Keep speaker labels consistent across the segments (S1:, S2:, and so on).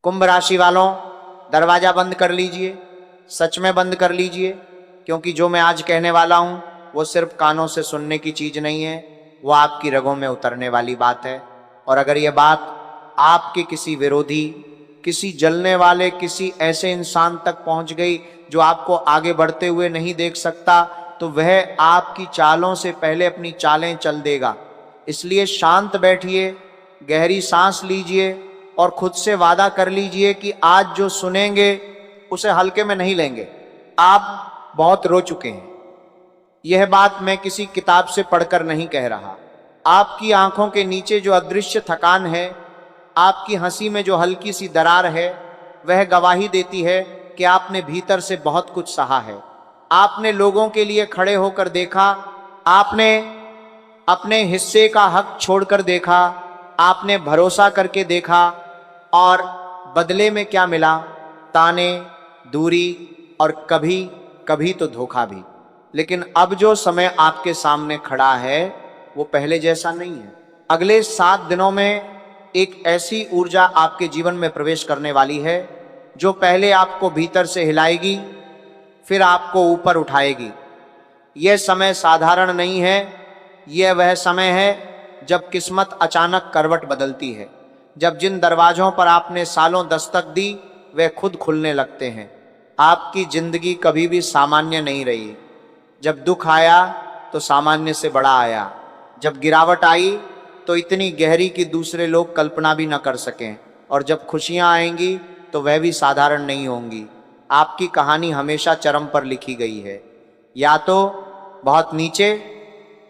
S1: कुंभ राशि वालों, दरवाजा बंद कर लीजिए, सच में बंद कर लीजिए, क्योंकि जो मैं आज कहने वाला हूं वो सिर्फ कानों से सुनने की चीज नहीं है, वो आपकी रगों में उतरने वाली बात है। और अगर ये बात आपके किसी विरोधी, किसी जलने वाले, किसी ऐसे इंसान तक पहुंच गई जो आपको आगे बढ़ते हुए नहीं देख सकता, तो वह आपकी चालों से पहले अपनी चालें चल देगा। इसलिए शांत बैठिए, गहरी सांस लीजिए और खुद से वादा कर लीजिए कि आज जो सुनेंगे उसे हल्के में नहीं लेंगे। आप बहुत रो चुके हैं, यह बात मैं किसी किताब से पढ़कर नहीं कह रहा। आपकी आंखों के नीचे जो अदृश्य थकान है, आपकी हंसी में जो हल्की सी दरार है, वह गवाही देती है कि आपने भीतर से बहुत कुछ सहा है। आपने लोगों के लिए खड़े होकर देखा, आपने अपने हिस्से का हक छोड़कर देखा, आपने भरोसा करके देखा, और बदले में क्या मिला? ताने, दूरी और कभी कभी तो धोखा भी। लेकिन अब जो समय आपके सामने खड़ा है वो पहले जैसा नहीं है। अगले 7 दिनों में एक ऐसी ऊर्जा आपके जीवन में प्रवेश करने वाली है जो पहले आपको भीतर से हिलाएगी, फिर आपको ऊपर उठाएगी। यह समय साधारण नहीं है, यह वह समय है जब किस्मत अचानक करवट बदलती है, जब जिन दरवाजों पर आपने सालों दस्तक दी वे खुद खुलने लगते हैं। आपकी जिंदगी कभी भी सामान्य नहीं रही। जब दुख आया तो सामान्य से बड़ा आया, जब गिरावट आई तो इतनी गहरी कि दूसरे लोग कल्पना भी न कर सकें, और जब खुशियां आएंगी तो वह भी साधारण नहीं होंगी। आपकी कहानी हमेशा चरम पर लिखी गई है, या तो बहुत नीचे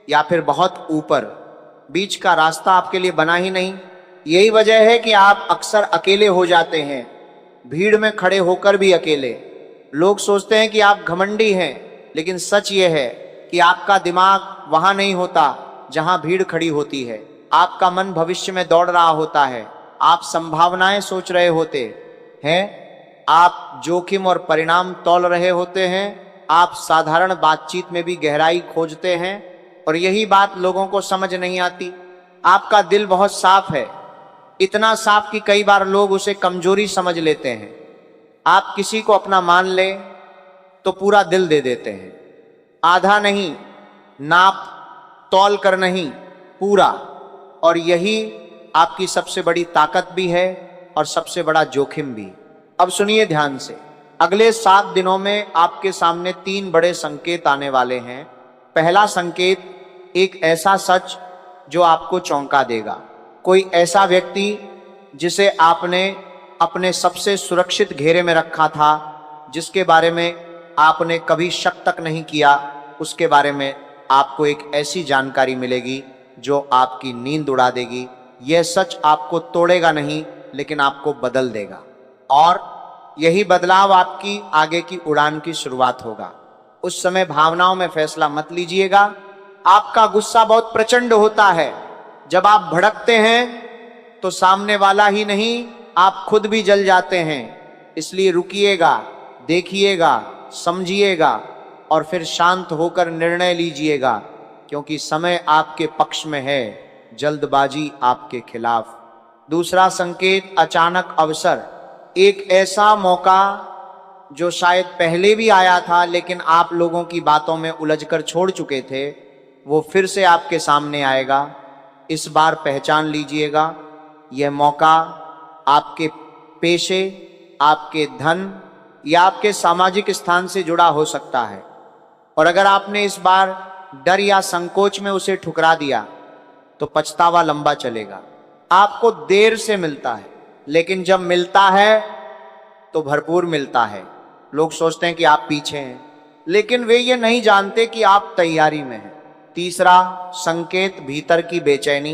S1: या फिर बहुत ऊपर। बीच का रास्ता आपके लिए बना ही नहीं। यही वजह है कि आप अक्सर अकेले हो जाते हैं, भीड़ में खड़े होकर भी अकेले। लोग सोचते हैं कि आप घमंडी हैं, लेकिन सच ये है कि आपका दिमाग वहां नहीं होता जहां भीड़ खड़ी होती है। आपका मन भविष्य में दौड़ रहा होता है, आप संभावनाएं सोच रहे होते हैं, आप जोखिम और परिणाम तौल रहे होते हैं, आप साधारण बातचीत में भी गहराई खोजते हैं, और यही बात लोगों को समझ नहीं आती। आपका दिल बहुत साफ है, इतना साफ कि कई बार लोग उसे कमजोरी समझ लेते हैं। आप किसी को अपना मान ले तो पूरा दिल दे देते हैं, आधा नहीं, नाप तौल कर नहीं, पूरा। और यही आपकी सबसे बड़ी ताकत भी है और सबसे बड़ा जोखिम भी। अब सुनिए ध्यान से, अगले 7 दिनों में आपके सामने 3 बड़े संकेत आने वाले हैं। पहला संकेत, एक ऐसा सच जो आपको चौंका देगा। कोई ऐसा व्यक्ति जिसे आपने अपने सबसे सुरक्षित घेरे में रखा था, जिसके बारे में आपने कभी शक तक नहीं किया, उसके बारे में आपको एक ऐसी जानकारी मिलेगी जो आपकी नींद उड़ा देगी। यह सच आपको तोड़ेगा नहीं, लेकिन आपको बदल देगा, और यही बदलाव आपकी आगे की उड़ान की शुरुआत होगा। उस समय भावनाओं में फैसला मत लीजिएगा। आपका गुस्सा बहुत प्रचंड होता है। जब आप भड़कते हैं तो सामने वाला ही नहीं, आप खुद भी जल जाते हैं। इसलिए रुकिएगा, देखिएगा, समझिएगा, और फिर शांत होकर निर्णय लीजिएगा, क्योंकि समय आपके पक्ष में है, जल्दबाजी आपके खिलाफ। दूसरा संकेत, अचानक अवसर। एक ऐसा मौका जो शायद पहले भी आया था, लेकिन आप लोगों की बातों में उलझकर छोड़ चुके थे, वो फिर से आपके सामने आएगा। इस बार पहचान लीजिएगा, यह मौका आपके पेशे, आपके धन या आपके सामाजिक स्थान से जुड़ा हो सकता है। और अगर आपने इस बार डर या संकोच में उसे ठुकरा दिया तो पछतावा लंबा चलेगा। आपको देर से मिलता है, लेकिन जब मिलता है तो भरपूर मिलता है। लोग सोचते हैं कि आप पीछे हैं, लेकिन वे ये नहीं जानते कि आप तैयारी में हैं। तीसरा संकेत, भीतर की बेचैनी।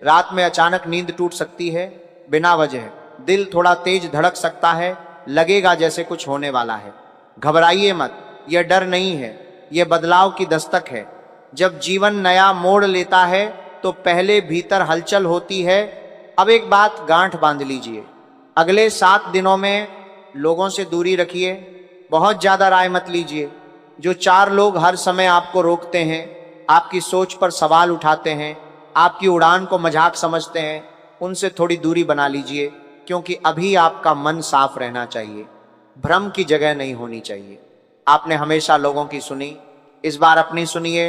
S1: रात में अचानक नींद टूट सकती है बिना वजह, दिल थोड़ा तेज धड़क सकता है, लगेगा जैसे कुछ होने वाला है। घबराइए मत, यह डर नहीं है, यह बदलाव की दस्तक है। जब जीवन नया मोड़ लेता है तो पहले भीतर हलचल होती है। अब एक बात गांठ बांध लीजिए, अगले 7 दिनों में लोगों से दूरी रखिए, बहुत ज्यादा राय मत लीजिए। जो 4 लोग हर समय आपको रोकते हैं, आपकी सोच पर सवाल उठाते हैं, आपकी उड़ान को मजाक समझते हैं, उनसे थोड़ी दूरी बना लीजिए। क्योंकि अभी आपका मन साफ रहना चाहिए, भ्रम की जगह नहीं होनी चाहिए। आपने हमेशा लोगों की सुनी, इस बार अपनी सुनिए।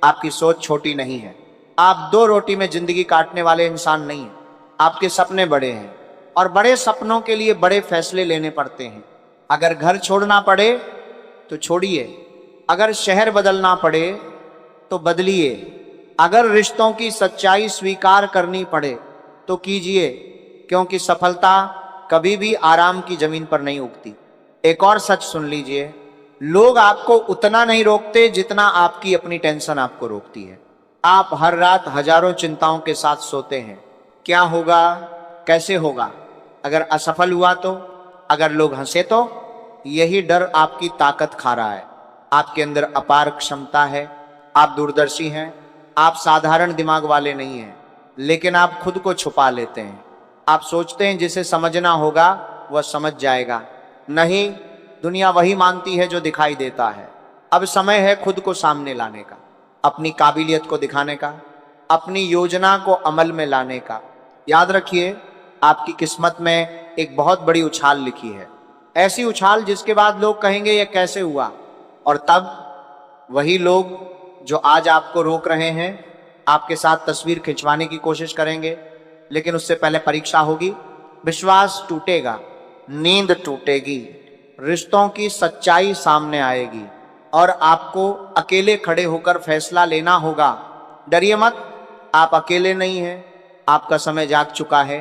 S1: आपकी सोच छोटी नहीं है। आप 2 रोटी में जिंदगी काटने वाले इंसान नहीं हैं। आपके सपने बड़े हैं और बड़े सपनों के लिए बड़े फैसले लेने पड़ते हैं। अगर घर छोड़ना पड़े तो छोड़िए, अगर शहर बदलना पड़े तो बदलिए, अगर रिश्तों की सच्चाई स्वीकार करनी पड़े तो कीजिए, क्योंकि सफलता कभी भी आराम की जमीन पर नहीं उगती। एक और सच सुन लीजिए, लोग आपको उतना नहीं रोकते जितना आपकी अपनी टेंशन आपको रोकती है। आप हर रात हजारों चिंताओं के साथ सोते हैं। क्या होगा, कैसे होगा, अगर असफल हुआ तो, अगर लोग हंसे तो। यही डर आपकी ताकत खा रहा है। आपके अंदर अपार क्षमता है, आप दूरदर्शी हैं, आप साधारण दिमाग वाले नहीं हैं, लेकिन आप खुद को छुपा लेते हैं। आप सोचते हैं जिसे समझना होगा वह समझ जाएगा। नहीं, दुनिया वही मानती है जो दिखाई देता है। अब समय है खुद को सामने लाने का, अपनी काबिलियत को दिखाने का, अपनी योजना को अमल में लाने का। याद रखिए, आपकी किस्मत में एक बहुत बड़ी उछाल लिखी है, ऐसी उछाल जिसके बाद लोग कहेंगे यह कैसे हुआ। और तब वही लोग जो आज आपको रोक रहे हैं आपके साथ तस्वीर खिंचवाने की कोशिश करेंगे, लेकिन उससे पहले परीक्षा होगी, विश्वास टूटेगा, नींद टूटेगी, रिश्तों की सच्चाई सामने आएगी और आपको अकेले खड़े होकर फैसला लेना होगा। डरिए मत, आप अकेले नहीं हैं, आपका समय जाग चुका है।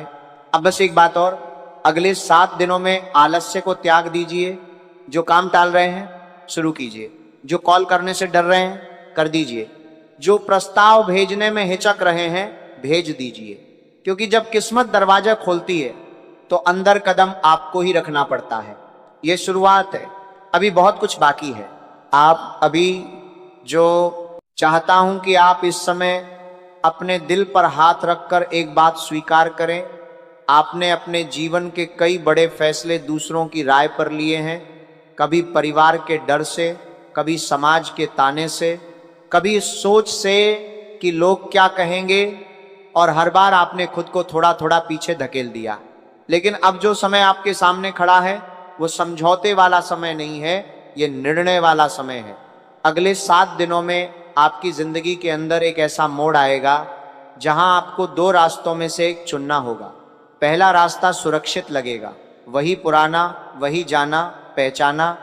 S1: अब बस एक बात और, अगले 7 दिनों में आलस्य को त्याग दीजिए। जो काम टाल रहे हैं शुरू कीजिए, जो कॉल करने से डर रहे हैं कर दीजिए, जो प्रस्ताव भेजने में हिचक रहे हैं भेज दीजिए, क्योंकि जब किस्मत दरवाजा खोलती है तो अंदर कदम आपको ही रखना पड़ता है। ये शुरुआत है, अभी बहुत कुछ बाकी है। आप अभी जो चाहता हूं कि आप इस समय अपने दिल पर हाथ रखकर एक बात स्वीकार करें, आपने अपने जीवन के कई बड़े फैसले दूसरों की राय पर लिए हैं, कभी परिवार के डर से, कभी समाज के ताने से, कभी इस सोच से कि लोग क्या कहेंगे, और हर बार आपने खुद को थोड़ा थोड़ा पीछे धकेल दिया। लेकिन अब जो समय आपके सामने खड़ा है वो समझौते वाला समय नहीं है, ये निर्णय वाला समय है। अगले 7 दिनों में आपकी जिंदगी के अंदर एक ऐसा मोड़ आएगा जहां आपको 2 रास्तों में से एक चुनना होगा। पहला रास्ता सुरक्षित लगेगा, वही पुराना, वही जाना पहचाना,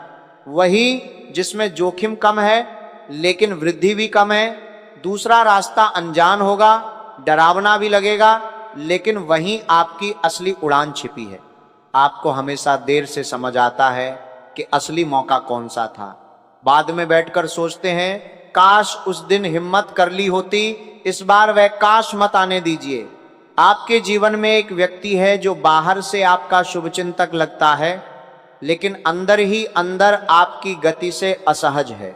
S1: वही जिसमें जोखिम कम है लेकिन वृद्धि भी कम है। दूसरा रास्ता अनजान होगा, डरावना भी लगेगा, लेकिन वहीं आपकी असली उड़ान छिपी है। आपको हमेशा देर से समझ आता है कि असली मौका कौन सा था। बाद में बैठकर सोचते हैं काश उस दिन हिम्मत कर ली होती, इस बार वह काश मत आने दीजिए। आपके जीवन में एक व्यक्ति है जो बाहर से आपका शुभचिंतक लगता है, लेकिन अंदर ही अंदर आपकी गति से असहज है।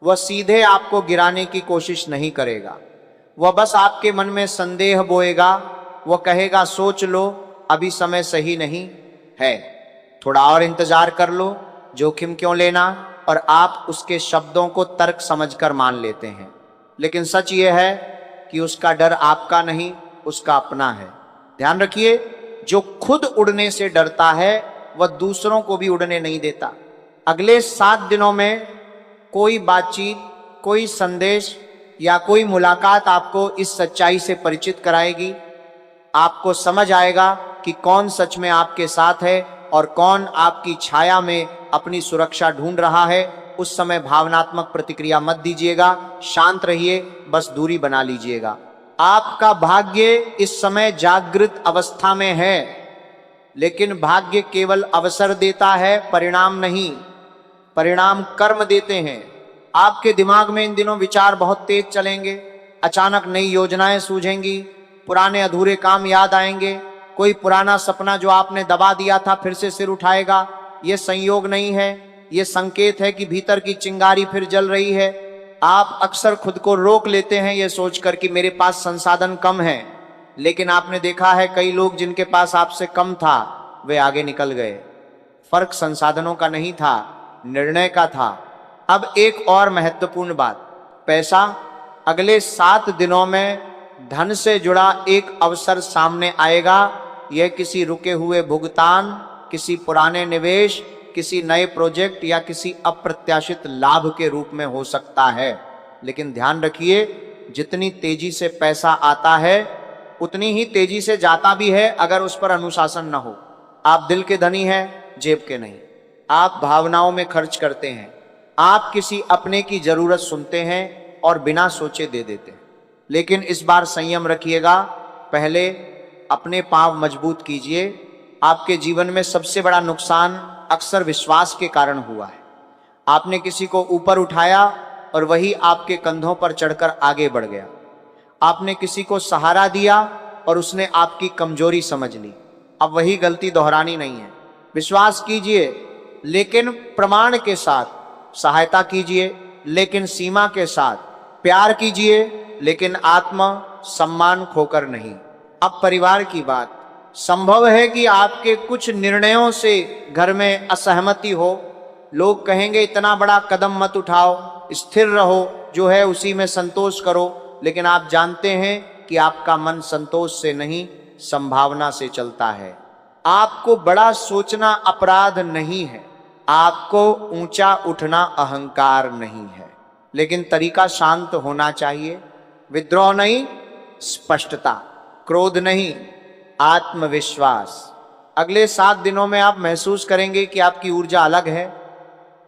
S1: वह सीधे आपको गिराने की कोशिश नहीं करेगा, वह बस आपके मन में संदेह बोएगा। वह कहेगा सोच लो, अभी समय सही नहीं है, थोड़ा और इंतजार कर लो, जोखिम क्यों लेना। और आप उसके शब्दों को तर्क समझकर मान लेते हैं, लेकिन सच यह है कि उसका डर आपका नहीं, उसका अपना है। ध्यान रखिए, जो खुद उड़ने से डरता है वह दूसरों को भी उड़ने नहीं देता। अगले 7 दिनों में कोई बातचीत, कोई संदेश या कोई मुलाकात आपको इस सच्चाई से परिचित कराएगी। आपको समझ आएगा कि कौन सच में आपके साथ है और कौन आपकी छाया में अपनी सुरक्षा ढूंढ रहा है। उस समय भावनात्मक प्रतिक्रिया मत दीजिएगा, शांत रहिए, बस दूरी बना लीजिएगा। आपका भाग्य इस समय जागृत अवस्था में है, लेकिन भाग्य केवल अवसर देता है, परिणाम नहीं। परिणाम कर्म देते हैं। आपके दिमाग में इन दिनों विचार बहुत तेज चलेंगे, अचानक नई योजनाएं सूझेंगी, पुराने अधूरे काम याद आएंगे, कोई पुराना सपना जो आपने दबा दिया था फिर से सिर उठाएगा। ये संयोग नहीं है, ये संकेत है कि भीतर की चिंगारी फिर जल रही है। आप अक्सर खुद को रोक लेते हैं ये सोचकर कि मेरे पास संसाधन कम है, लेकिन आपने देखा है कई लोग जिनके पास आपसे कम था वे आगे निकल गए। फर्क संसाधनों का नहीं था, निर्णय का था। अब एक और महत्वपूर्ण बात, पैसा। अगले 7 दिनों में धन से जुड़ा एक अवसर सामने आएगा यह किसी रुके हुए भुगतान, किसी पुराने निवेश, किसी नए प्रोजेक्ट या किसी अप्रत्याशित लाभ के रूप में हो सकता है। लेकिन ध्यान रखिए, जितनी तेजी से पैसा आता है उतनी ही तेजी से जाता भी है अगर उस पर अनुशासन न हो। आप दिल के धनी हैं, जेब के नहीं। आप भावनाओं में खर्च करते हैं। आप किसी अपने की जरूरत सुनते हैं और बिना सोचे दे देते हैं। लेकिन इस बार संयम रखिएगा। पहले अपने पांव मजबूत कीजिए। आपके जीवन में सबसे बड़ा नुकसान अक्सर विश्वास के कारण हुआ है। आपने किसी को ऊपर उठाया और वही आपके कंधों पर चढ़कर आगे बढ़ गया। आपने किसी को सहारा दिया और उसने आपकी कमजोरी समझ ली। अब वही गलती दोहरानी नहीं है। विश्वास कीजिए लेकिन प्रमाण के साथ, सहायता कीजिए लेकिन सीमा के साथ, प्यार कीजिए लेकिन आत्म सम्मान खोकर नहीं। अब परिवार की बात। संभव है कि आपके कुछ निर्णयों से घर में असहमति हो। लोग कहेंगे इतना बड़ा कदम मत उठाओ, स्थिर रहो, जो है उसी में संतोष करो। लेकिन आप जानते हैं कि आपका मन संतोष से नहीं, संभावना से चलता है। आपको बड़ा सोचना अपराध नहीं है, आपको ऊंचा उठना अहंकार नहीं है। लेकिन तरीका शांत होना चाहिए। विद्रोह नहीं, स्पष्टता। क्रोध नहीं, आत्मविश्वास। अगले 7 दिनों में आप महसूस करेंगे कि आपकी ऊर्जा अलग है।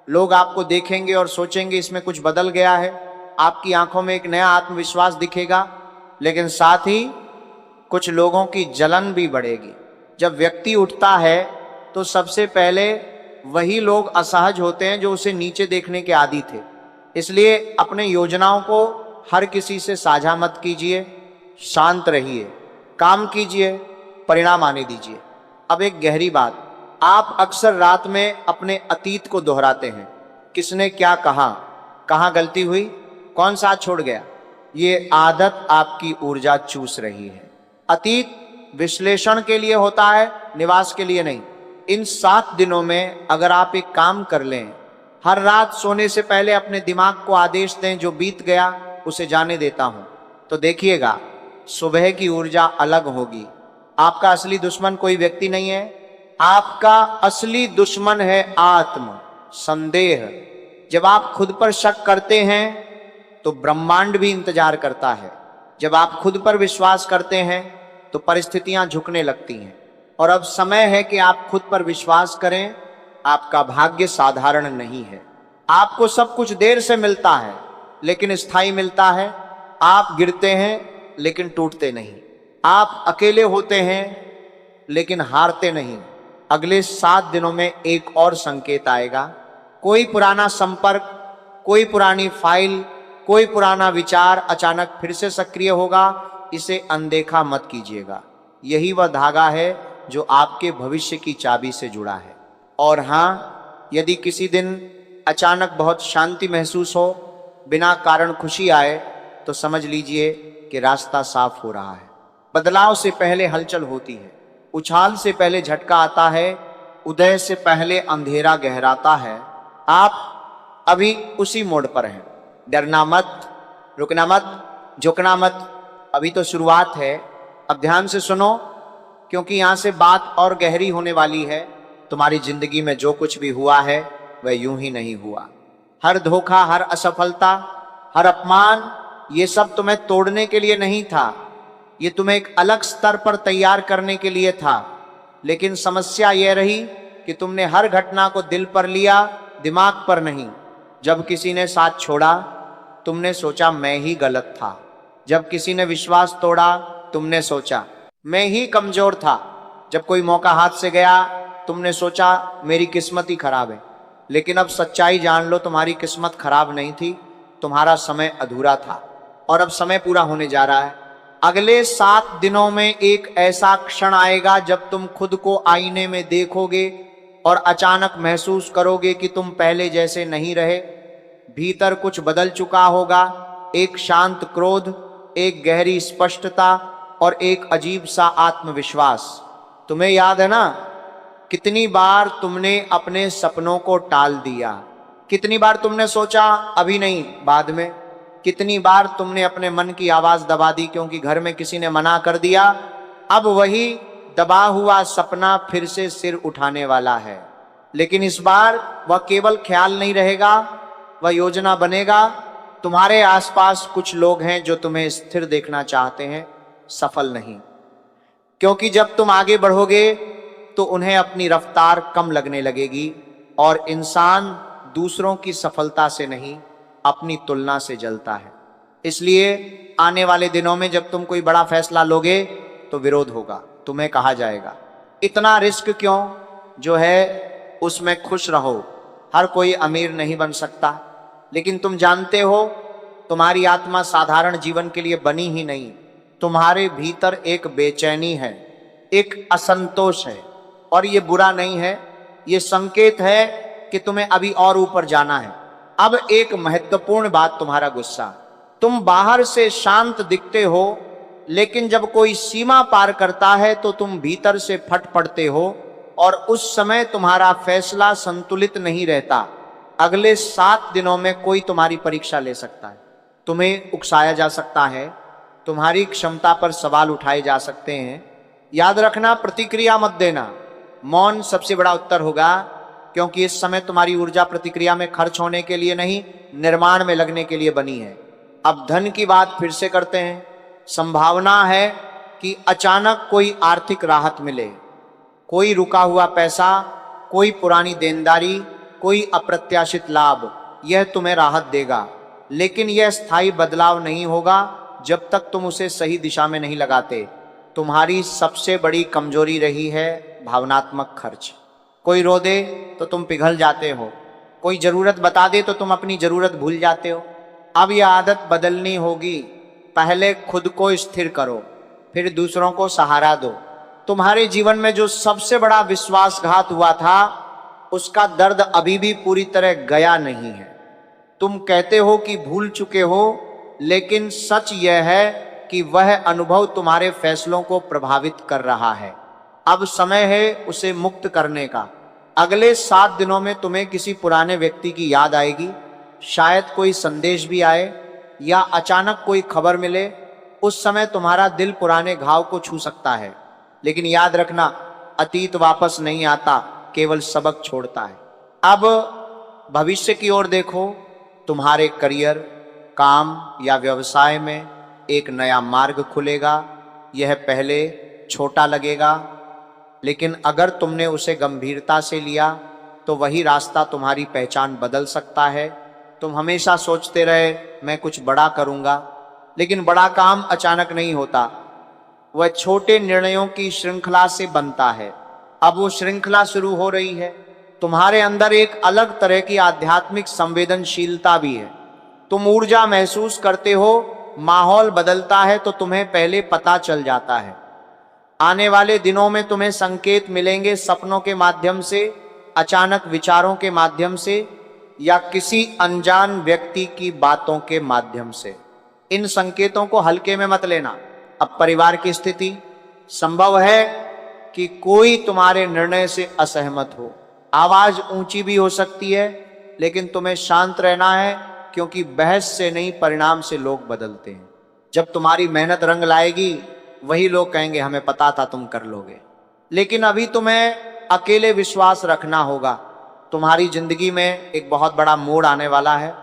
S1: लोग आपको देखेंगे और सोचेंगे इसमें कुछ बदल गया है। आपकी आंखों में एक नया आत्मविश्वास दिखेगा। लेकिन साथ ही कुछ लोगों की जलन भी बढ़ेगी। जब व्यक्ति उठता है तो सबसे पहले वही लोग असहज होते हैं जो उसे नीचे देखने के आदी थे। इसलिए अपने योजनाओं को हर किसी से साझा मत कीजिए। शांत रहिए, काम कीजिए, परिणाम आने दीजिए। अब एक गहरी बात। आप अक्सर रात में अपने अतीत को दोहराते हैं। किसने क्या कहा, कहाँ गलती हुई, कौन साथ छोड़ गया। ये आदत आपकी ऊर्जा चूस रही है। अतीत विश्लेषण के लिए होता है, निवास के लिए नहीं। इन 7 दिनों में अगर आप एक काम कर लें, हर रात सोने से पहले अपने दिमाग को आदेश दें जो बीत गया उसे जाने देता हूं, तो देखिएगा सुबह की ऊर्जा अलग होगी। आपका असली दुश्मन कोई व्यक्ति नहीं है, आपका असली दुश्मन है आत्म संदेह। जब आप खुद पर शक करते हैं तो ब्रह्मांड भी इंतजार करता है। जब आप खुद पर विश्वास करते हैं तो परिस्थितियां झुकने लगती हैं। और अब समय है कि आप खुद पर विश्वास करें। आपका भाग्य साधारण नहीं है। आपको सब कुछ देर से मिलता है लेकिन स्थायी मिलता है। आप गिरते हैं लेकिन टूटते नहीं। आप अकेले होते हैं लेकिन हारते नहीं। अगले 7 दिनों में एक और संकेत आएगा। कोई पुराना संपर्क, कोई पुरानी फाइल, कोई पुराना विचार अचानक फिर से सक्रिय होगा। इसे अनदेखा मत कीजिएगा। यही वह धागा है जो आपके भविष्य की चाबी से जुड़ा है। और हाँ, यदि किसी दिन अचानक बहुत शांति महसूस हो, बिना कारण खुशी आए, तो समझ लीजिए कि रास्ता साफ हो रहा है। बदलाव से पहले हलचल होती है, उछाल से पहले झटका आता है, उदय से पहले अंधेरा गहराता है। आप अभी उसी मोड़ पर हैं। डरना मत, रुकना मत, झुकना मत। अभी तो शुरुआत है। अब ध्यान से सुनो, क्योंकि यहां से बात और गहरी होने वाली है। तुम्हारी जिंदगी में जो कुछ भी हुआ है वह यूं ही नहीं हुआ। हर धोखा, हर असफलता, हर अपमान, ये सब तुम्हें तोड़ने के लिए नहीं था। ये तुम्हें एक अलग स्तर पर तैयार करने के लिए था। लेकिन समस्या यह रही कि तुमने हर घटना को दिल पर लिया, दिमाग पर नहीं। जब किसी ने साथ छोड़ा, तुमने सोचा मैं ही गलत था। जब किसी ने विश्वास तोड़ा, तुमने सोचा मैं ही कमजोर था। जब कोई मौका हाथ से गया, तुमने सोचा मेरी किस्मत ही खराब है। लेकिन अब सच्चाई जान लो, तुम्हारी किस्मत खराब नहीं थी, तुम्हारा समय अधूरा था। और अब समय पूरा होने जा रहा है। अगले 7 दिनों में एक ऐसा क्षण आएगा जब तुम खुद को आईने में देखोगे और अचानक महसूस करोगे कि तुम पहले जैसे नहीं रहे। भीतर कुछ बदल चुका होगा। एक शांत क्रोध, एक गहरी स्पष्टता और एक अजीब सा आत्मविश्वास। तुम्हें याद है ना, कितनी बार तुमने अपने सपनों को टाल दिया, कितनी बार तुमने सोचा अभी नहीं बाद में, कितनी बार तुमने अपने मन की आवाज दबा दी क्योंकि घर में किसी ने मना कर दिया। अब वही दबा हुआ सपना फिर से सिर उठाने वाला है। लेकिन इस बार वह केवल ख्याल नहीं रहेगा, वह योजना बनेगा। तुम्हारे आसपास कुछ लोग हैं जो तुम्हें स्थिर देखना चाहते हैं, सफल नहीं। क्योंकि जब तुम आगे बढ़ोगे तो उन्हें अपनी रफ्तार कम लगने लगेगी और इंसान दूसरों की सफलता से नहीं, अपनी तुलना से जलता है। इसलिए आने वाले दिनों में जब तुम कोई बड़ा फैसला लोगे तो विरोध होगा, तुम्हें कहा जाएगा इतना रिस्क क्यों, जो है उसमें खुश रहो। हर कोई अमीर नहीं बन सकता, लेकिन तुम जानते हो तुम्हारी आत्मा साधारण जीवन के लिए बनी ही नहीं। तुम्हारे भीतर एक बेचैनी है, एक असंतोष है, और ये बुरा नहीं है, ये संकेत है कि तुम्हें अभी और ऊपर जाना है। अब एक महत्वपूर्ण बात, तुम्हारा गुस्सा। तुम बाहर से शांत दिखते हो, लेकिन जब कोई सीमा पार करता है तो तुम भीतर से फट पड़ते हो और उस समय तुम्हारा फैसला संतुलित नहीं रहता। अगले 7 दिनों में कोई तुम्हारी परीक्षा ले सकता है, तुम्हें उकसाया जा सकता है, तुम्हारी क्षमता पर सवाल उठाए जा सकते हैं। याद रखना, प्रतिक्रिया मत देना। मौन सबसे बड़ा उत्तर होगा, क्योंकि इस समय तुम्हारी ऊर्जा प्रतिक्रिया में खर्च होने के लिए नहीं, निर्माण में लगने के लिए बनी है। अब धन की बात फिर से करते हैं। संभावना है कि अचानक कोई आर्थिक राहत मिले, कोई रुका हुआ पैसा, कोई पुरानी देनदारी, कोई अप्रत्याशित लाभ, यह तुम्हें राहत देगा। लेकिन यह स्थायी बदलाव नहीं होगा जब तक तुम उसे सही दिशा में नहीं लगाते। तुम्हारी सबसे बड़ी कमजोरी रही है भावनात्मक खर्च। कोई रो दे तो तुम पिघल जाते हो, कोई जरूरत बता दे तो तुम अपनी जरूरत भूल जाते हो। अब यह आदत बदलनी होगी। पहले खुद को स्थिर करो, फिर दूसरों को सहारा दो। तुम्हारे जीवन में जो सबसे बड़ा विश्वासघात हुआ था, उसका दर्द अभी भी पूरी तरह गया नहीं है। तुम कहते हो कि भूल चुके हो, लेकिन सच यह है कि वह अनुभव तुम्हारे फैसलों को प्रभावित कर रहा है। अब समय है उसे मुक्त करने का। अगले 7 दिनों में तुम्हें किसी पुराने व्यक्ति की याद आएगी, शायद कोई संदेश भी आए या अचानक कोई खबर मिले। उस समय तुम्हारा दिल पुराने घाव को छू सकता है, लेकिन याद रखना, अतीत वापस नहीं आता, केवल सबक छोड़ता है। अब भविष्य की ओर देखो। तुम्हारे करियर, काम या व्यवसाय में एक नया मार्ग खुलेगा। यह पहले छोटा लगेगा, लेकिन अगर तुमने उसे गंभीरता से लिया तो वही रास्ता तुम्हारी पहचान बदल सकता है। तुम हमेशा सोचते रहे मैं कुछ बड़ा करूंगा, लेकिन बड़ा काम अचानक नहीं होता, वह छोटे निर्णयों की श्रृंखला से बनता है। अब वो श्रृंखला शुरू हो रही है। तुम्हारे अंदर एक अलग तरह की आध्यात्मिक संवेदनशीलता भी है। तुम ऊर्जा महसूस करते हो, माहौल बदलता है तो तुम्हें पहले पता चल जाता है। आने वाले दिनों में तुम्हें संकेत मिलेंगे, सपनों के माध्यम से, अचानक विचारों के माध्यम से, या किसी अनजान व्यक्ति की बातों के माध्यम से। इन संकेतों को हल्के में मत लेना। अब परिवार की स्थिति, संभव है कि कोई तुम्हारे निर्णय से असहमत हो। आवाज ऊंची भी हो सकती है, लेकिन तुम्हें शांत रहना है, क्योंकि बहस से नहीं, परिणाम से लोग बदलते हैं। जब तुम्हारी मेहनत रंग लाएगी, वही लोग कहेंगे हमें पता था तुम कर लोगे। लेकिन अभी तुम्हें अकेले विश्वास रखना होगा। तुम्हारी जिंदगी में एक बहुत बड़ा मोड़ आने वाला है।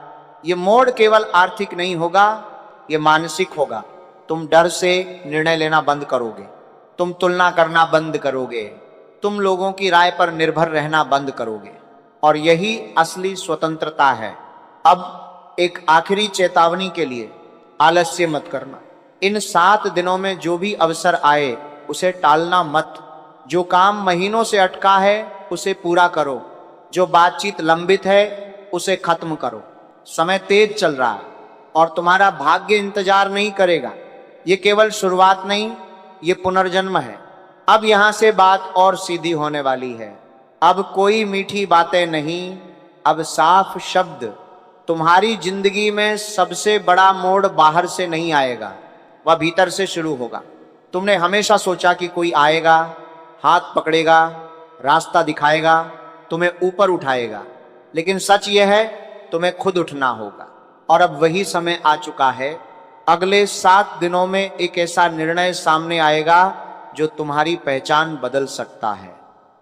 S1: ये मोड़ केवल आर्थिक नहीं होगा, ये मानसिक होगा। तुम डर से निर्णय लेना बंद करोगे, तुम तुलना करना बंद करोगे, तुम लोगों की राय पर निर्भर रहना बंद करोगे, और यही असली स्वतंत्रता है। अब एक आखिरी चेतावनी के लिए, आलस्य मत करना। इन 7 दिनों में जो भी अवसर आए उसे टालना मत। जो काम महीनों से अटका है उसे पूरा करो। जो बातचीत लंबित है उसे खत्म करो। समय तेज चल रहा है और तुम्हारा भाग्य इंतजार नहीं करेगा। ये केवल शुरुआत नहीं, ये पुनर्जन्म है। अब यहां से बात और सीधी होने वाली है। अब कोई मीठी बातें नहीं, अब साफ शब्द। तुम्हारी जिंदगी में सबसे बड़ा मोड़ बाहर से नहीं आएगा, वह भीतर से शुरू होगा। तुमने हमेशा सोचा कि कोई आएगा, हाथ पकड़ेगा, रास्ता दिखाएगा, तुम्हें ऊपर उठाएगा, लेकिन सच यह है तुम्हें खुद उठना होगा। और अब वही समय आ चुका है। अगले 7 दिनों में एक ऐसा निर्णय सामने आएगा जो तुम्हारी पहचान बदल सकता है।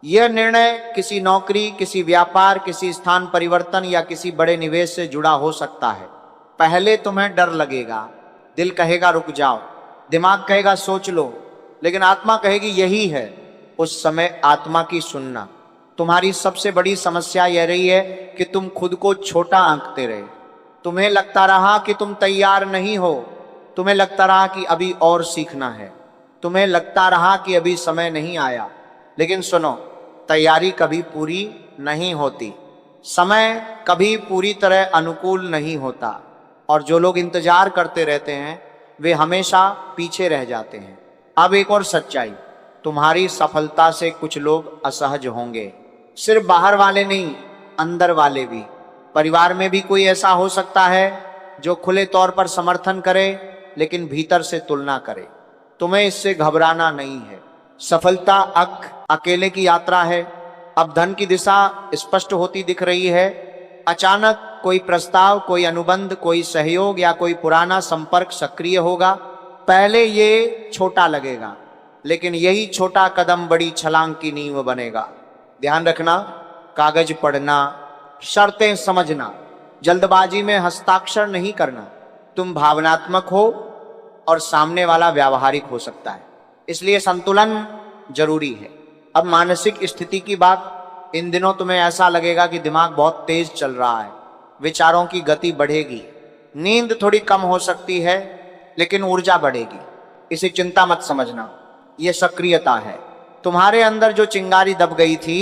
S1: यह निर्णय किसी नौकरी, किसी व्यापार, किसी स्थान परिवर्तन या किसी बड़े निवेश से जुड़ा हो सकता है। पहले तुम्हें डर लगेगा, दिल कहेगा रुक जाओ, दिमाग कहेगा सोच लो, लेकिन आत्मा कहेगी यही है। उस समय आत्मा की सुनना। तुम्हारी सबसे बड़ी समस्या यह रही है कि तुम खुद को छोटा आंकते रहे। तुम्हें लगता रहा कि तुम तैयार नहीं हो, तुम्हें लगता रहा कि अभी और सीखना है, तुम्हें लगता रहा कि अभी समय नहीं आया। लेकिन सुनो, तैयारी कभी पूरी नहीं होती, समय कभी पूरी तरह अनुकूल नहीं होता, और जो लोग इंतजार करते रहते हैं वे हमेशा पीछे रह जाते हैं। अब एक और सच्चाई, तुम्हारी सफलता से कुछ लोग असहज होंगे। सिर्फ बाहर वाले नहीं, अंदर वाले भी। परिवार में भी कोई ऐसा हो सकता है जो खुले तौर पर समर्थन करे लेकिन भीतर से तुलना करे। तुम्हें इससे घबराना नहीं है। सफलता अकेले की यात्रा है। अब धन की दिशा स्पष्ट होती दिख रही है। अचानक कोई प्रस्ताव, कोई अनुबंध, कोई सहयोग या कोई पुराना संपर्क सक्रिय होगा। पहले ये छोटा लगेगा, लेकिन यही छोटा कदम बड़ी छलांग की नींव बनेगा। ध्यान रखना, कागज पढ़ना, शर्तें समझना, जल्दबाजी में हस्ताक्षर नहीं करना। तुम भावनात्मक हो और सामने वाला व्यावहारिक हो सकता है, इसलिए संतुलन जरूरी है। अब मानसिक स्थिति की बात। इन दिनों तुम्हें ऐसा लगेगा कि दिमाग बहुत तेज चल रहा है, विचारों की गति बढ़ेगी, नींद थोड़ी कम हो सकती है, लेकिन ऊर्जा बढ़ेगी। इसे चिंता मत समझना, यह सक्रियता है। तुम्हारे अंदर जो चिंगारी दब गई थी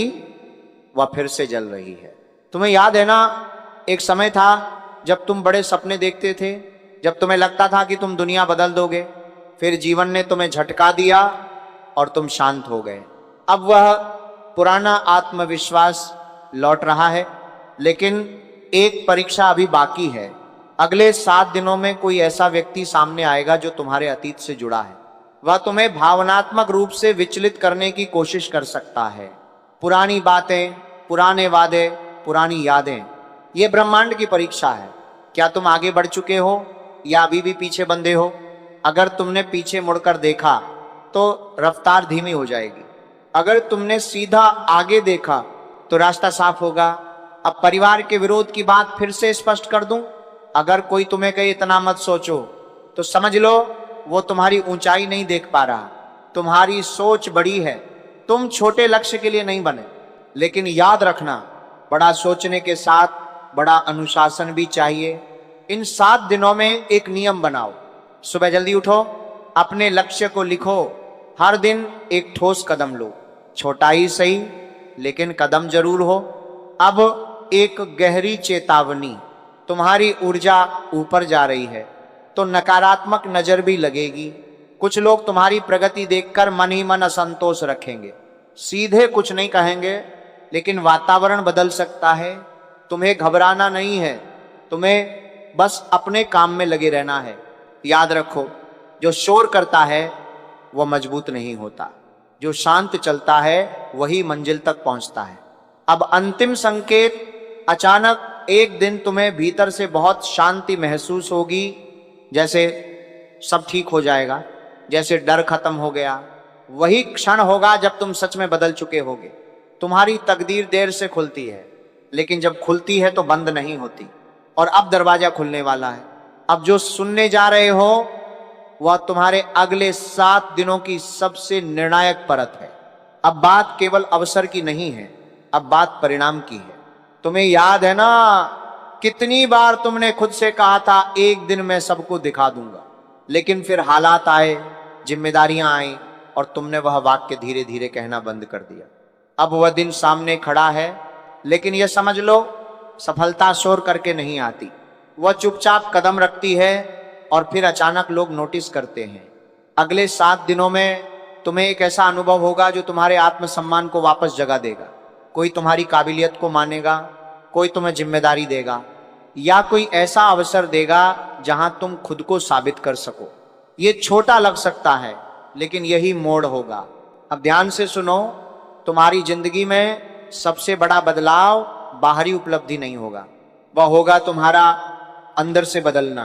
S1: वह फिर से जल रही है। तुम्हें याद है ना, एक समय था जब तुम बड़े सपने देखते थे, जब तुम्हें लगता था कि तुम दुनिया बदल दोगे। फिर जीवन ने तुम्हें झटका दिया और तुम शांत हो गए। अब वह पुराना आत्मविश्वास लौट रहा है, लेकिन एक परीक्षा अभी बाकी है। अगले 7 दिनों में कोई ऐसा व्यक्ति सामने आएगा जो तुम्हारे अतीत से जुड़ा है। वह तुम्हें भावनात्मक रूप से विचलित करने की कोशिश कर सकता है। पुरानी बातें, पुराने वादे, पुरानी यादें, ये ब्रह्मांड की परीक्षा है। क्या तुम आगे बढ़ चुके हो या अभी भी पीछे बंधे हो? अगर तुमने पीछे मुड़कर देखा तो रफ्तार धीमी हो जाएगी। अगर तुमने सीधा आगे देखा तो रास्ता साफ होगा। अब परिवार के विरोध की बात फिर से स्पष्ट कर दूं। अगर कोई तुम्हें कहे इतना मत सोचो, तो समझ लो वो तुम्हारी ऊंचाई नहीं देख पा रहा। तुम्हारी सोच बड़ी है, तुम छोटे लक्ष्य के लिए नहीं बने। लेकिन याद रखना, बड़ा सोचने के साथ बड़ा अनुशासन भी चाहिए। इन 7 दिनों में एक नियम बनाओ। सुबह जल्दी उठो, अपने लक्ष्य को लिखो, हर दिन एक ठोस कदम लो। छोटा ही सही, लेकिन कदम जरूर हो। अब एक गहरी चेतावनी, तुम्हारी ऊर्जा ऊपर जा रही है तो नकारात्मक नजर भी लगेगी। कुछ लोग तुम्हारी प्रगति देखकर मन ही मन असंतोष रखेंगे। सीधे कुछ नहीं कहेंगे, लेकिन वातावरण बदल सकता है। तुम्हें घबराना नहीं है, तुम्हें बस अपने काम में लगे रहना है। याद रखो, जो शोर करता है वह मजबूत नहीं होता, जो शांत चलता है वही मंजिल तक पहुंचता है। अब अंतिम संकेत, अचानक एक दिन तुम्हें भीतर से बहुत शांति महसूस होगी, जैसे सब ठीक हो जाएगा, जैसे डर खत्म हो गया। वही क्षण होगा जब तुम सच में बदल चुके होगे। तुम्हारी तकदीर देर से खुलती है, लेकिन जब खुलती है तो बंद नहीं होती। और अब दरवाजा खुलने वाला है। अब जो सुनने जा रहे हो वह तुम्हारे अगले 7 दिनों की सबसे निर्णायक परत है। अब बात केवल अवसर की नहीं है, अब बात परिणाम की है। तुम्हें याद है ना, कितनी बार तुमने खुद से कहा था एक दिन मैं सबको दिखा दूंगा, लेकिन फिर हालात आए, जिम्मेदारियां आई और तुमने वह वाक्य धीरे धीरे कहना बंद कर दिया। अब वह दिन सामने खड़ा है, लेकिन यह समझ लो, सफलता शोर करके नहीं आती। वह चुपचाप कदम रखती है और फिर अचानक लोग नोटिस करते हैं। अगले 7 दिनों में तुम्हें एक ऐसा अनुभव होगा जो तुम्हारे आत्मसम्मान को वापस जगा देगा। कोई तुम्हारी काबिलियत को मानेगा, कोई तुम्हें जिम्मेदारी देगा, या कोई ऐसा अवसर देगा जहां तुम खुद को साबित कर सको। ये छोटा लग सकता है, लेकिन यही मोड़ होगा। अब ध्यान से सुनो, तुम्हारी जिंदगी में सबसे बड़ा बदलाव बाहरी उपलब्धि नहीं होगा, वह होगा तुम्हारा अंदर से बदलना।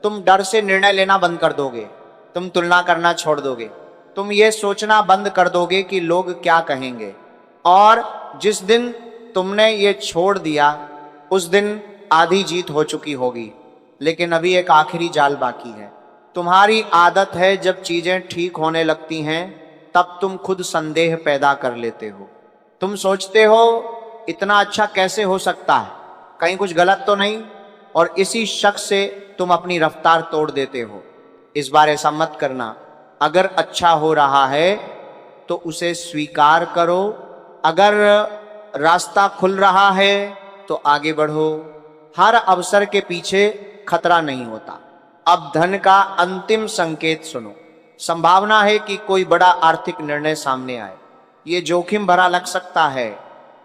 S1: तुम डर से निर्णय लेना बंद कर दोगे, तुम तुलना करना छोड़ दोगे, तुम ये सोचना बंद कर दोगे कि लोग क्या कहेंगे। और जिस दिन तुमने ये छोड़ दिया उस दिन आधी जीत हो चुकी होगी, लेकिन अभी एक आखिरी जाल बाकी है। तुम्हारी आदत है जब चीजें ठीक होने लगती हैं तब तुम खुद संदेह पैदा कर लेते हो। तुम सोचते हो इतना अच्छा कैसे हो सकता है, कहीं कुछ गलत तो नहीं, और इसी शक से तुम अपनी रफ्तार तोड़ देते हो। इस बार ऐसा मत करना। अगर अच्छा हो रहा है तो उसे स्वीकार करो, अगर रास्ता खुल रहा है तो आगे बढ़ो। हर अवसर के पीछे खतरा नहीं होता। अब धन का अंतिम संकेत सुनो। संभावना है कि कोई बड़ा आर्थिक निर्णय सामने आए। ये जोखिम भरा लग सकता है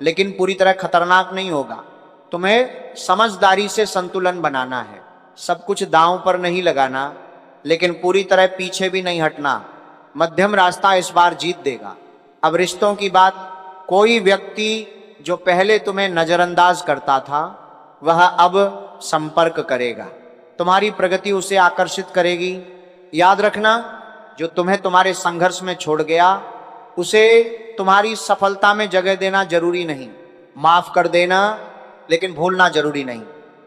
S1: लेकिन पूरी तरह खतरनाक नहीं होगा। तुम्हें समझदारी से संतुलन बनाना है। सब कुछ दांव पर नहीं लगाना, लेकिन पूरी तरह पीछे भी नहीं हटना। मध्यम रास्ता इस बार जीत देगा। अब रिश्तों की बात। कोई व्यक्ति जो पहले तुम्हें नजरअंदाज करता था वह अब संपर्क करेगा। तुम्हारी प्रगति उसे आकर्षित करेगी। याद रखना, जो तुम्हें तुम्हारे संघर्ष में छोड़ गया उसे तुम्हारी सफलता में जगह देना जरूरी नहीं। माफ कर देना लेकिन भूलना जरूरी नहीं।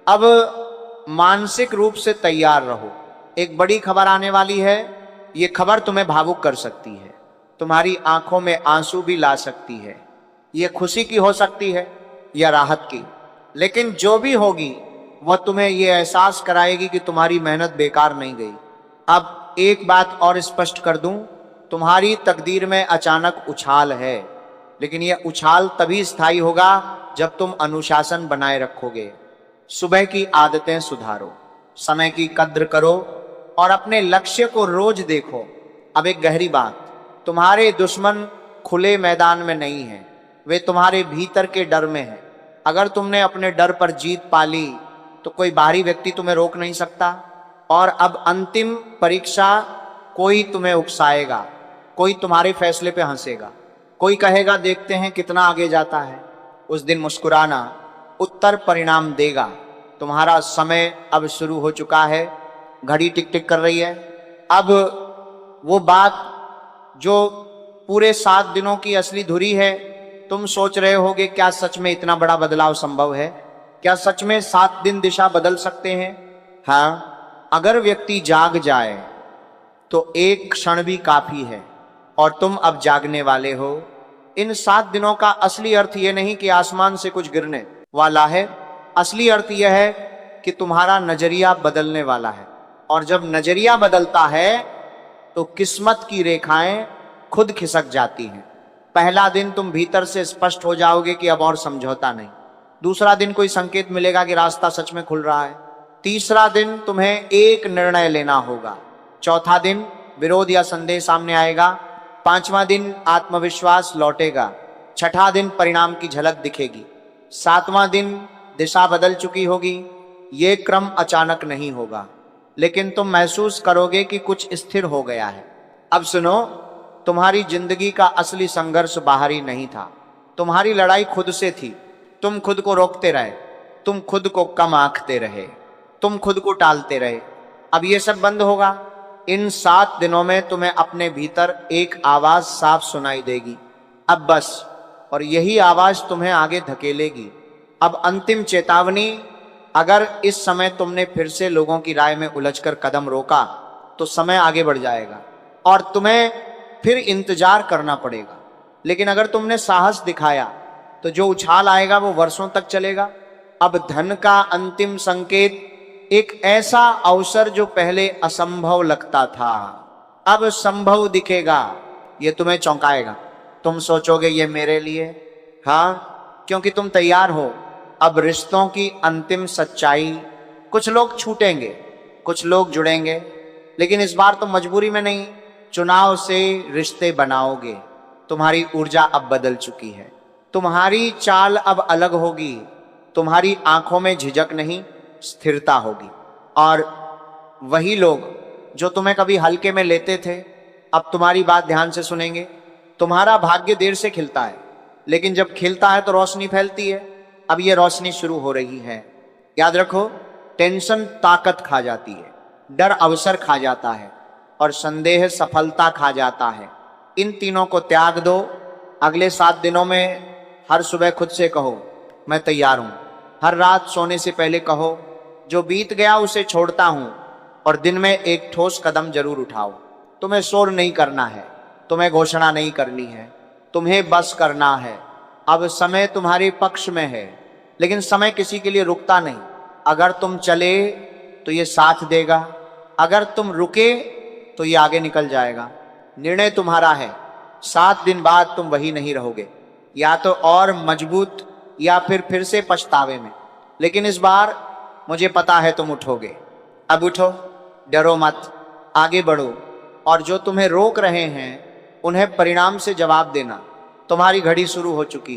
S1: अब मानसिक रूप से तैयार रहो। एक बड़ी खबर आने वाली है। ये खबर तुम्हें भावुक कर सकती है, तुम्हारी आंखों में आंसू भी ला सकती है। ये खुशी की हो सकती है या राहत की, लेकिन जो भी होगी वह तुम्हें ये एहसास कराएगी कि तुम्हारी मेहनत बेकार नहीं गई। अब एक बात और स्पष्ट कर दूं, तुम्हारी तकदीर में अचानक उछाल है, लेकिन यह उछाल तभी स्थायी होगा जब तुम अनुशासन बनाए रखोगे। सुबह की आदतें सुधारो, समय की कद्र करो और अपने लक्ष्य को रोज देखो। अब एक गहरी बात, तुम्हारे दुश्मन खुले मैदान में नहीं है, वे तुम्हारे भीतर के डर में है। अगर तुमने अपने डर पर जीत पा ली तो कोई बाहरी व्यक्ति तुम्हें रोक नहीं सकता। और अब अंतिम परीक्षा, कोई तुम्हें उकसाएगा, कोई तुम्हारे फैसले पे हंसेगा, कोई कहेगा देखते हैं कितना आगे जाता है। उस दिन मुस्कुराना उत्तर परिणाम देगा। तुम्हारा समय अब शुरू हो चुका है। घड़ी टिक टिक कर रही है। अब वो बात जो पूरे 7 दिनों की असली धुरी है, तुम सोच रहे होगे क्या सच में इतना बड़ा बदलाव संभव है? क्या सच में 7 दिन दिशा बदल सकते हैं? हाँ, अगर व्यक्ति जाग जाए तो एक क्षण भी काफी है और तुम अब जागने वाले हो। इन 7 दिनों का असली अर्थ यह नहीं कि आसमान से कुछ गिरने वाला है। असली अर्थ यह है कि तुम्हारा नजरिया बदलने वाला है। और जब नजरिया बदलता है तो किस्मत की रेखाएं खुद खिसक जाती हैं। पहला दिन तुम भीतर से स्पष्ट हो जाओगे कि अब और समझौता नहीं। दूसरा दिन कोई संकेत मिलेगा कि रास्ता सच में खुल रहा है। तीसरा दिन तुम्हें एक निर्णय लेना होगा। चौथा दिन विरोध या संदेह सामने आएगा। पांचवा दिन आत्मविश्वास लौटेगा। छठा दिन परिणाम की झलक दिखेगी। सातवां दिन दिशा बदल चुकी होगी। ये क्रम अचानक नहीं होगा, लेकिन तुम महसूस करोगे कि कुछ स्थिर हो गया है। अब सुनो, तुम्हारी जिंदगी का असली संघर्ष बाहरी नहीं था, तुम्हारी लड़ाई खुद से थी। तुम खुद को रोकते रहे, तुम खुद को कम आंकते रहे, तुम खुद को टालते रहे। अब ये सब बंद होगा। इन 7 दिनों में तुम्हें अपने भीतर एक आवाज साफ सुनाई देगी, अब बस। और यही आवाज तुम्हें आगे धकेलेगी। अब अंतिम चेतावनी, अगर इस समय तुमने फिर से लोगों की राय में उलझकर कदम रोका तो समय आगे बढ़ जाएगा और तुम्हें फिर इंतजार करना पड़ेगा। लेकिन अगर तुमने साहस दिखाया तो जो उछाल आएगा वो वर्षों तक चलेगा। अब धन का अंतिम संकेत, एक ऐसा अवसर जो पहले असंभव लगता था अब संभव दिखेगा। ये तुम्हें चौंकाएगा। तुम सोचोगे ये मेरे लिए? हाँ, क्योंकि तुम तैयार हो। अब रिश्तों की अंतिम सच्चाई, कुछ लोग छूटेंगे, कुछ लोग जुड़ेंगे, लेकिन इस बार तुम मजबूरी में नहीं, चुनाव से रिश्ते बनाओगे। तुम्हारी ऊर्जा अब बदल चुकी है। तुम्हारी चाल अब अलग होगी। तुम्हारी आंखों में झिझक नहीं, स्थिरता होगी। और वही लोग जो तुम्हें कभी हल्के में लेते थे अब तुम्हारी बात ध्यान से सुनेंगे। तुम्हारा भाग्य देर से खिलता है, लेकिन जब खिलता है तो रोशनी फैलती है। अब ये रोशनी शुरू हो रही है। याद रखो, टेंशन ताकत खा जाती है, डर अवसर खा जाता है और संदेह सफलता खा जाता है। इन तीनों को त्याग दो। अगले 7 दिनों में हर सुबह खुद से कहो मैं तैयार हूं। हर रात सोने से पहले कहो जो बीत गया उसे छोड़ता हूं, और दिन में एक ठोस कदम जरूर उठाओ। तुम्हें शोर नहीं करना है, तुम्हें घोषणा नहीं करनी है, तुम्हें बस करना है। अब समय तुम्हारे पक्ष में है, लेकिन समय किसी के लिए रुकता नहीं। अगर तुम चले तो ये साथ देगा, अगर तुम रुके तो ये आगे निकल जाएगा। निर्णय तुम्हारा है। 7 दिन बाद तुम वही नहीं रहोगे, या तो और मजबूत या फिर से पछतावे में। लेकिन इस बार मुझे पता है तुम उठोगे। अब उठो, डरो मत, आगे बढ़ो, और जो तुम्हें रोक रहे हैं उन्हें परिणाम से जवाब देना। तुम्हारी घड़ी शुरू हो चुकी है।